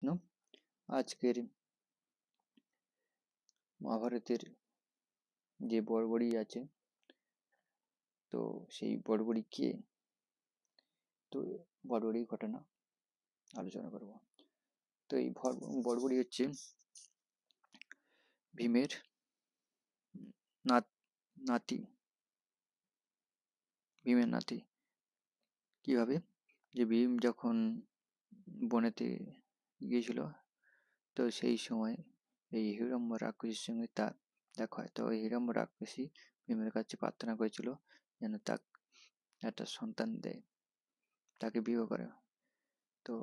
No আজকের মহাভারতের যে বড়বড়ি আছে, তো সেই বড়বড়ি কে, তো বড়বড়ি ঘটনা আলোচনা করব। তো এই বড়বড়ি হচ্ছে ভীমের নাতি, ভীমের নাতি। কিভাবে, যে ভীম যখন বনেতে গিয়েছিল, তো সেই সময় এই হিড়ম্ব রাক্ষসীর সঙ্গে তার দেখা হয়। তো ওই হিড়ম্ব রাক্ষসী ভীমের কাছে প্রার্থনা করেছিল যেন তাকে একটা সন্তান দেয়, তাকে বিয়ে করে। তো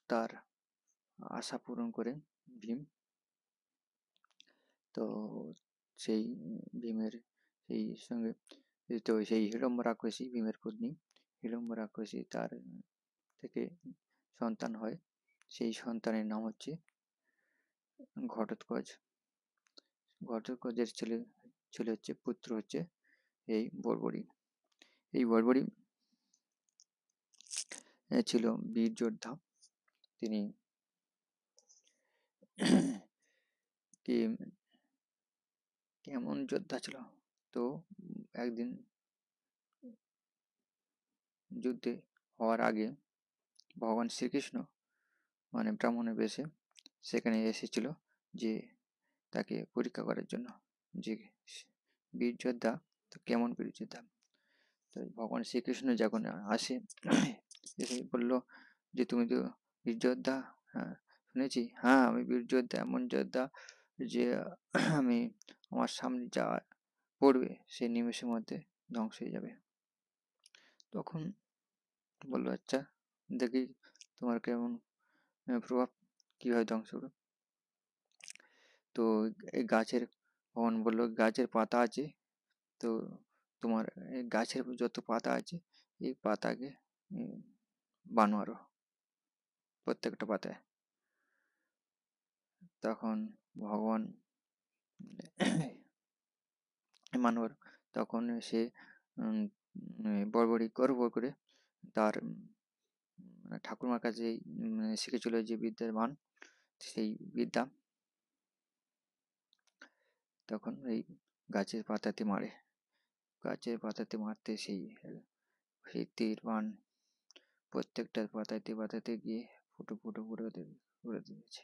তার আশা পূরণ করে ভীম। তো সেই ভীমের সেই সঙ্গে, তো সেই হিড়ম্ব রাক্ষসী ভীমের পত্নী হিড়ম্ব রাক্ষসী, তার থেকে সন্তান হয়। সেই সন্তানের নাম হচ্ছে ঘটোৎকচ। ঘটোৎকচের ছেলে হচ্ছে, পুত্র হচ্ছে এই বড়বড়ি। এই বড়বড়ি ছিল বীর যোদ্ধা। তিনি কেমন যোদ্ধা ছিল, তো একদিন যুদ্ধে হওয়ার আগে ভগবান শ্রীকৃষ্ণ মানে ব্রাহ্মণের বেশে সেখানে এসেছিল, যে তাকে পরীক্ষা করার জন্য, যে বীর যোদ্ধা তো কেমন বীর যোদ্ধা। তো ভগবান শ্রীকৃষ্ণ যখন আসে, এসে বলল যে তুমি তো বীর যোদ্ধা। হ্যাঁ শুনেছি, হ্যাঁ আমি বীর যোদ্ধা, এমন যোদ্ধা যে আমি আমার সামনে যা পড়বে সেই নিমেষের মধ্যে ধ্বংস হয়ে যাবে। তখন বললো আচ্ছা দেখি তোমার কেমন প্রভাব, কীভাবে ধ্বংস করো। তো এই গাছের, ভগবান বললো গাছের পাতা আছে, তো তোমার এই গাছের যত পাতা আছে এই পাতাকে বানো আরো প্রত্যেকটা পাতায়। তখন ভগবান মানবর, তখন সে বড়বড়ি গর্ব করে তার ঠাকুরমার কাছে শিখেছিল যে বিদ্যার মান, সেই বিদ্যা। তখন এই গাছের পাতাতে মারে, গাছের পাতাতে মারতে সেই সেই তীর বান প্রত্যেকটা পাতাতে পাতাতে গিয়ে ফুটো ফুটো ফুটো করে দিয়েছে।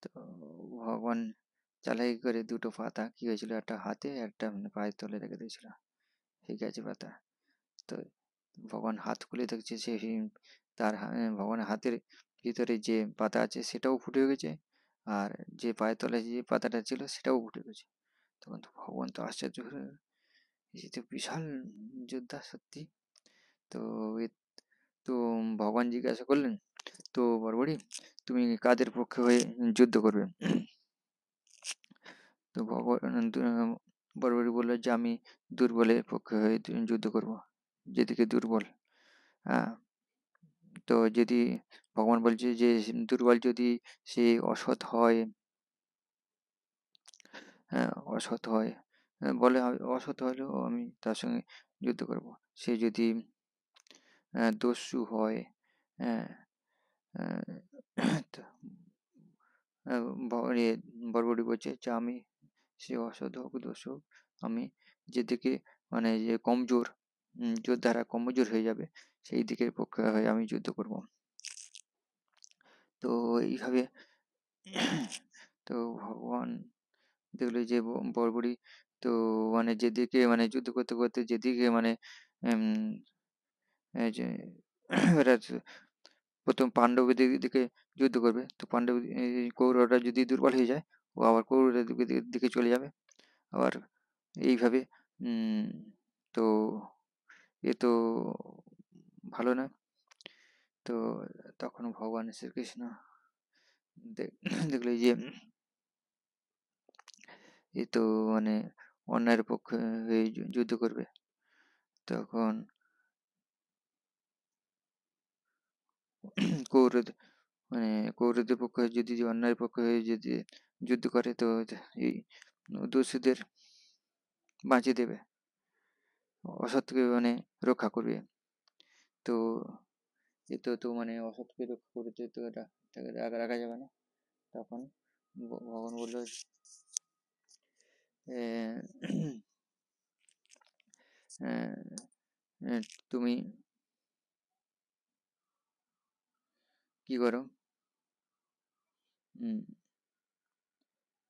তো ভগবান চালাই করে দুটো পাতা কি হয়েছিল, একটা হাতে একটা পায়ের তলে রেখে দিয়েছিল সেই গাছের পাতা। তো ভগবান হাত খুলে দেখছে সে তার ভগবানের হাতের ভিতরে যে পাতা আছে সেটাও ফুটে গেছে, আর যে পায়ের তলায় যে পাতাটা ছিল সেটাও ফুটে গেছে। তখন তো ভগবান তো আশ্চর্য হয়ে গেল, এই তো বিশাল যোদ্ধা সত্যি। তো তো ভগবান জিজ্ঞাসা করলেন, তো বড়বড়ি তুমি কাদের পক্ষে হয়ে যুদ্ধ করবে। তো বড়বড়ি বললো যে আমি দুর্বলের পক্ষে হয়ে যুদ্ধ করব, যেদিকে দুর্বল। হ্যাঁ, তো যদি ভগবান বলছে যে দুর্বল যদি সে অসৎ হয়, হ্যাঁ অসৎ হয়, বলে অসৎ হলেও আমি তার সঙ্গে যুদ্ধ করব। সে যদি দস্যু হয়, হ্যাঁ তো, বড়বড়ি বলছে যে আমি, সে অসৎ হোক দস্যু হোক, আমি যেদিকে মানে যে কমজোর, যোদ্ধারা কমজোর হয়ে যাবে সেই দিকের পক্ষে হয়ে আমি যুদ্ধ করব। তো এইভাবে তো ভগবান দেখলো যে বড়বড়ি তো মানে যেদিকে মানে যুদ্ধ করতে করতে যেদিকে মানে এই যে এরা প্রথম পাণ্ডবের দিকে যুদ্ধ করবে, তো পাণ্ডব কৌরবরা যদি দুর্বল হয়ে যায় ও আবার কৌরবের দিকে চলে যাবে আবার, এইভাবে তো এ তো ভালো না। তো তখন ভগবান শ্রীকৃষ্ণ দেখলো যে এ তো মানে অন্যায়ের পক্ষে হয়ে যুদ্ধ করবে। তখন কৌরব মানে কৌরবদের পক্ষে যদি অন্যায়ের পক্ষে হয়ে যদি যুদ্ধ করে, তো এই দস্যুদের বাঁচিয়ে দেবে, অসৎকে মানে রক্ষা করবে। তো এ তো মানে অসৎকে রক্ষা করতে তো এটা তাকে রাখা রাখা যাবে না। তখন ভগবান বললো তুমি কি করো,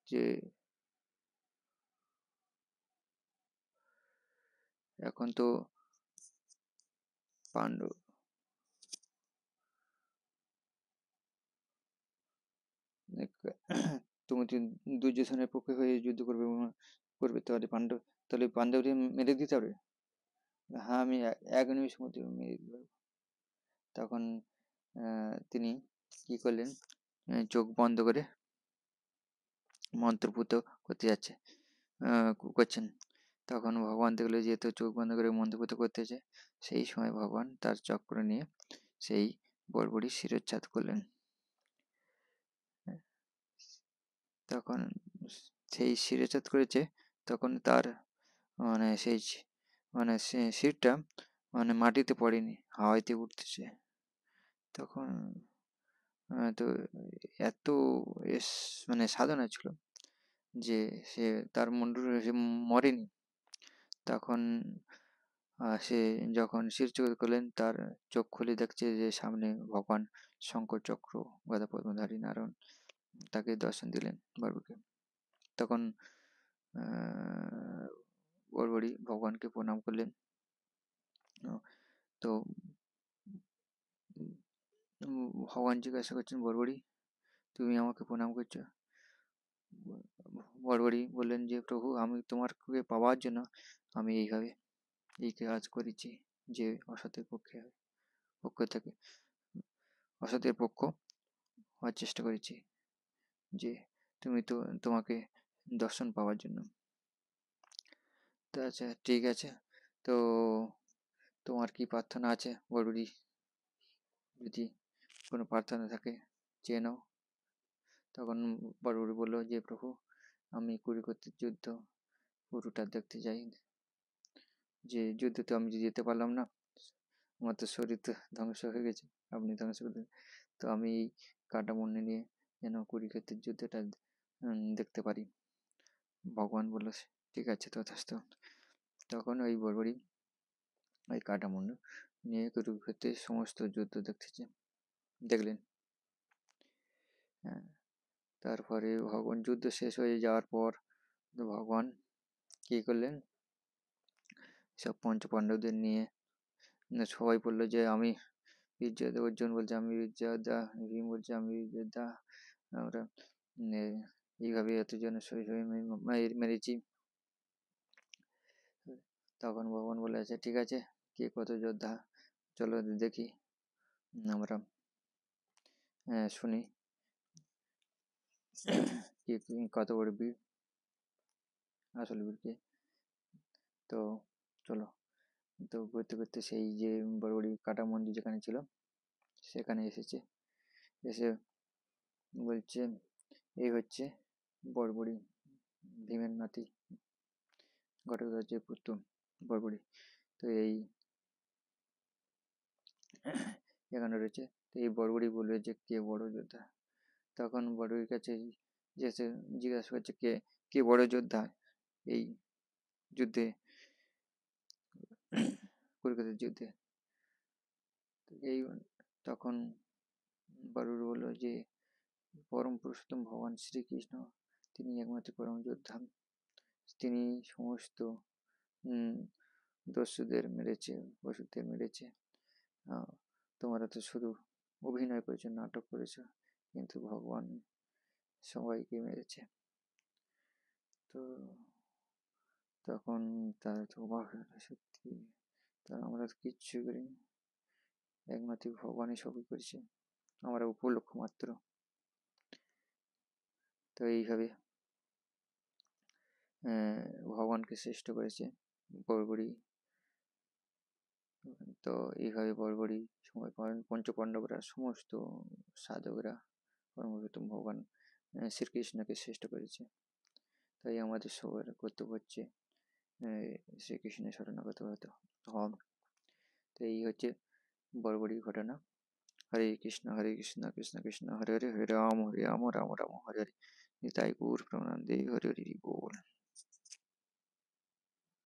যে এখন তো পাণ্ডব তুমি দুর্যোধনের পক্ষে হয়ে যুদ্ধ করবে তাহলে পাণ্ডবকে মেরে দিতে পারবে? হ্যাঁ, আমি এক নিমিষের মধ্যে মেরে দিতে পারবো। তখন তিনি কি করলেন, চোখ বন্ধ করে মন্ত্রপুত করতে যাচ্ছে, করছেন। তখন ভগবান দেখলো যেহেতু চোখ বন্ধ করে মন্ত্রপুত করতেছে, সেই সময় ভগবান তার চক্র নিয়ে সেই বড়বড়ি শিরোচ্ছেদ করলেন। তখন সেই শিরোচ্ছেদ করেছে, তখন তার মানে সেই মানে শিরটা মানে মাটিতে পড়েনি, হাওয়াতে উঠতেছে। তখন তো এত মানে সাধনা ছিল যে সে তার সে মরেনি। তখন সে যখন শিরচ্ছেদ করলেন, তার চোখ খুলে দেখছে যে সামনে ভগবান শঙ্কর চক্র গদা পদ্মধারী নারায়ণ তাকে দর্শন দিলেন বড়বড়িকে। তখন বড়বড়ি ভগবানকে প্রণাম করলেন। তো ভগবান জিজ্ঞাসা করছেন, বড়বড়ি তুমি আমাকে প্রণাম করছো? বড়বড়ি বললেন যে প্রভু, আমি তোমাকে পাওয়ার জন্য আমি এইভাবে এই কাজ করেছি, যে অসতের পক্ষ থেকে অসতের পক্ষ হওয়ার চেষ্টা করেছি, যে তোমাকে দর্শন পাওয়ার জন্য। তো আচ্ছা, ঠিক আছে, তো তোমার কি প্রার্থনা আছে বড়বড়ি? যদি কোনো প্রার্থনা থাকে চেয়ে নাও। তখন বড়বড়ি বললো যে প্রভু, আমি কুরুক্ষেত্রের যুদ্ধ পুরোটা দেখতে চাই। যে যুদ্ধতে আমি যেতে পারলাম না, আমার তো শরীর তো ধ্বংস হয়ে গেছে, আপনি ধ্বংস করে দিন। তো আমি এই কাটামুন্ডি নিয়ে যেন কুরুক্ষেত্রের যুদ্ধটা দেখতে পারি। ভগবান বলল ঠিক আছে, তথাস্তু। তখন ওই বড়বড়ি ওই কাটামুন্ডু নিয়ে কুরুক্ষেত্রের সমস্ত যুদ্ধ দেখলেন। হ্যাঁ, তারপরে ভগবান যুদ্ধ শেষ হয়ে যাওয়ার পর ভগবান কি করলেন, সব পঞ্চপাণ্ডবদের নিয়ে সবাই বললো যে আমি বীরযোদ্ধা। অর্জুন বলছে আমি বীরযোদ্ধা, ভীম বলছে আমি বীরযোদ্ধা, আমরা এইভাবে এতজন মেরেছি। তখন ভগবান বলে আছে ঠিক আছে, কে কত যোদ্ধা, চলো দেখি, আমরা শুনি কে কত বড় বীর, আসল বীর কে। তো চলো, তো করতে করতে সেই যে বড়বড়ি কাটা মন্দির যেখানে ছিল সেখানে এসে বলছে এই হচ্ছে বড়বড়ি, ভীমের নাতি, ঘটোৎকচের পুত্র বড়বড়ি। তো এই এখানে রয়েছে। তো এই বড়বড়ি বলবে যে কে বড় যোদ্ধা। তখন বড়বড়ির কাছে জিজ্ঞাসা করছে কে বড় যোদ্ধা এই যুদ্ধে, কুরুক্ষেত্রের যুদ্ধে। এই তখন বড়বড়ি বললো যে পরম পুরুষোত্তম ভগবান শ্রীকৃষ্ণ, তিনি একমাত্র পরম যোদ্ধা, তিনি সমস্ত দস্যুদের মেরেছে, পশুদের মেরেছে। তোমরা তো শুধু অভিনয় করেছো, নাটক করেছো, কিন্তু ভগবান সবাইকে মেরেছে। তো তখন তারা তো অবাক হয়ে গেল, সত্যি তারা আমরা তো কিচ্ছু করিনি, একমাত্র ভগবানই সবই করেছে, আমরা উপলক্ষ মাত্র। তো এইভাবে ভগবানকে শ্রেষ্ঠ করেছে বড়বড়ি। তো এইভাবে বড়বড়ি সময় পঞ্চপাণ্ডবরা সমস্ত সাধকরা পরমপুরুষোত্তম ভগবান শ্রীকৃষ্ণকে শ্রেষ্ঠ করেছে। তাই আমাদের সবার কর্তব্য হচ্ছে শ্রীকৃষ্ণের শরণাগত হওয়া। তো এই হচ্ছে বড়বড়ির ঘটনা। হরে কৃষ্ণ কৃষ্ণ কৃষ্ণ হরে হরে, হরে রাম রাম রাম, হরে হরে। নিতাই গৌর প্রেমানন্দে, হরে হরি বল।